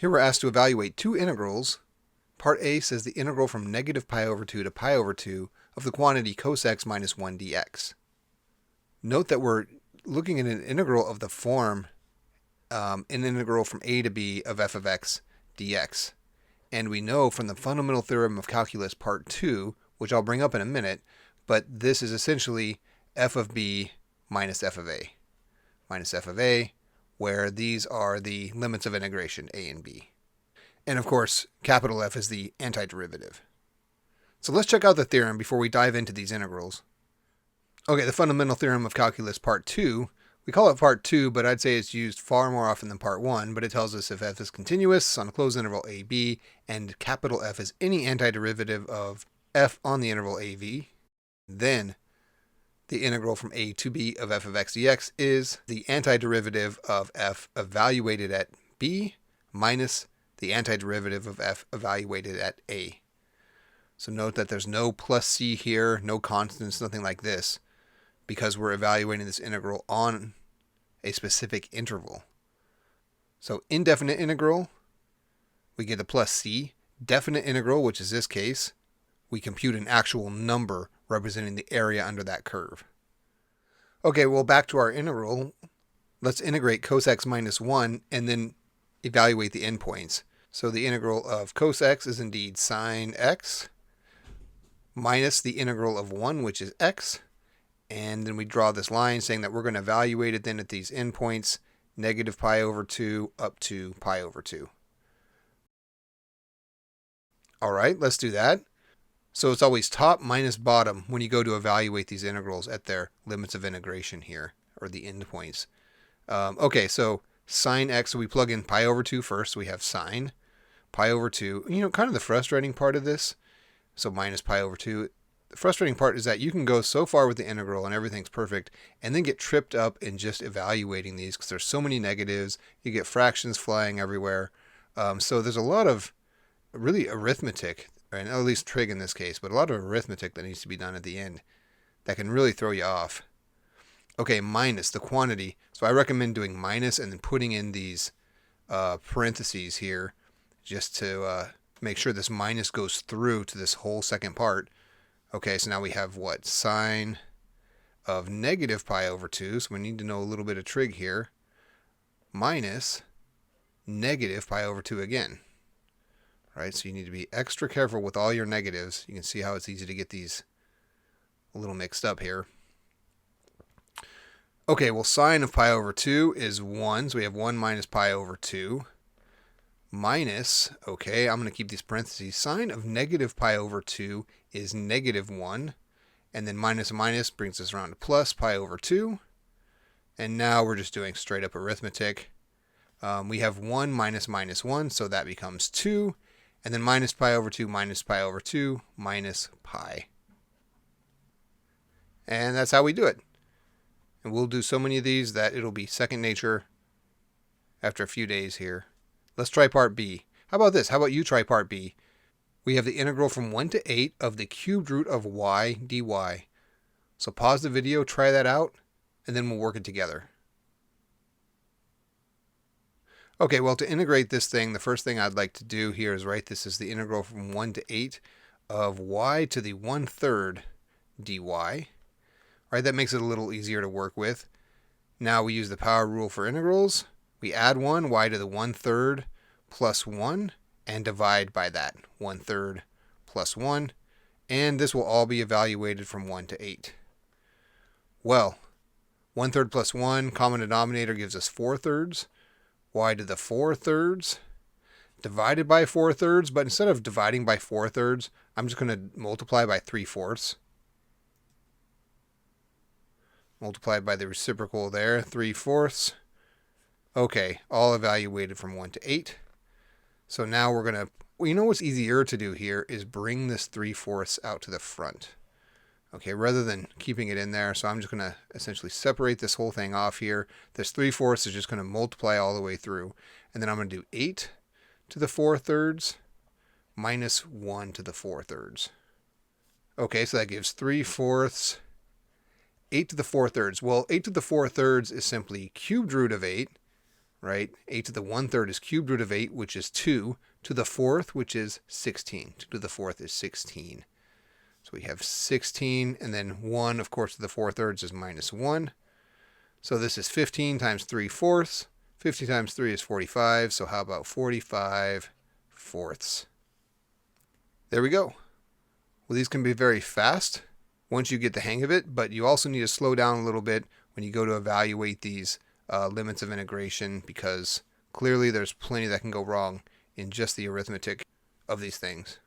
Here we're asked to evaluate two integrals. Part A says the integral from negative pi over 2 to pi over 2 of the quantity cos x minus 1 dx. Note that we're looking at an integral of the form an integral from a to b of f of x dx. And we know from the Fundamental Theorem of Calculus Part 2, which I'll bring up in a minute, but this is essentially f of b minus f of a. Minus f of a, where these are the limits of integration, a and b. And of course, capital F is the antiderivative. So let's check out the theorem before we dive into these integrals. Okay, the Fundamental Theorem of Calculus Part 2. We call it Part 2, but I'd say it's used far more often than Part 1, but it tells us if f is continuous on a closed interval ab, and capital F is any antiderivative of f on the interval av, then the integral from a to b of f of x dx is the antiderivative of f evaluated at b minus the antiderivative of f evaluated at a. So note that there's no plus c here, no constants, nothing like this, because we're evaluating this integral on a specific interval. So indefinite integral, we get a plus c. Definite integral, which is this case, we compute an actual number representing the area under that curve. Okay, well, back to our integral. Let's integrate cos x minus 1 and then evaluate the endpoints. So the integral of cos x is indeed sine x minus the integral of 1, which is x. And then we draw this line saying that we're going to evaluate it then at these endpoints, negative pi over 2 up to pi over 2. All right, let's do that. So it's always top minus bottom when you go to evaluate these integrals at their limits of integration here, or the endpoints. Okay, so sine x, so we plug in pi over 2 first. So we have sine pi over 2. You know, kind of the frustrating part of this. So minus pi over 2. The frustrating part is that you can go so far with the integral and everything's perfect, and then get tripped up in just evaluating these because there's so many negatives. You get fractions flying everywhere. So there's a lot of really arithmetic, and at least trig in this case, but a lot of arithmetic that needs to be done at the end that can really throw you off. Okay, minus the quantity. So I recommend doing minus and then putting in these parentheses here just to make sure this minus goes through to this whole second part. Okay, so now we have what? Sine of negative pi over 2, so we need to know a little bit of trig here, minus negative pi over 2 again. Right, so you need to be extra careful with all your negatives. You can see how it's easy to get these a little mixed up here. Okay, well, sine of pi over 2 is 1, so we have 1 minus pi over 2. Minus, okay, I'm going to keep these parentheses. Sine of negative pi over 2 is negative 1. And then minus minus brings us around to plus pi over 2. And now we're just doing straight up arithmetic. We have 1 minus minus 1, so that becomes 2. And then minus pi over 2 minus pi over 2 minus pi. And that's how we do it. And we'll do so many of these that it'll be second nature after a few days here. Let's try part B. How about this? How about you try part B? We have the integral from 1 to 8 of the cubed root of y dy. So pause the video, try that out, and then we'll work it together. Okay, well, to integrate this thing, the first thing I'd like to do here is write this as the integral from 1 to 8 of y to the 1/3 dy. Right, that makes it a little easier to work with. Now we use the power rule for integrals. We add 1, y to the 1/3 plus 1, and divide by that, 1/3 plus 1. And this will all be evaluated from 1 to 8. Well, 1/3 plus 1, common denominator gives us 4/3. Y to the 4/3 divided by 4/3, but instead of dividing by 4/3, I'm just going to multiply by 3/4. Multiplied by the reciprocal there, 3/4. Okay, all evaluated from 1 to 8. So now we're going to, well, you know what's easier to do here is bring this 3/4 out to the front. Okay, rather than keeping it in there. So I'm just going to essentially separate this whole thing off here. This 3/4 is just going to multiply all the way through. And then I'm going to do 8 to the 4/3 minus 1 to the 4/3. Okay, so that gives 3/4, 8 to the 4/3. Well, 8 to the 4/3 is simply cubed root of 8. right? 8 to the 1/3 is cubed root of 8, which is 2, to the 4th, which is 16. 2 to the 4th is 16. So we have 16, and then 1, of course, to the 4/3 is minus 1. So this is 15 times 3/4. 50 times 3 is 45, so how about 45/4? There we go. Well, these can be very fast once you get the hang of it, but you also need to slow down a little bit when you go to evaluate these limits of integration, because clearly there's plenty that can go wrong in just the arithmetic of these things.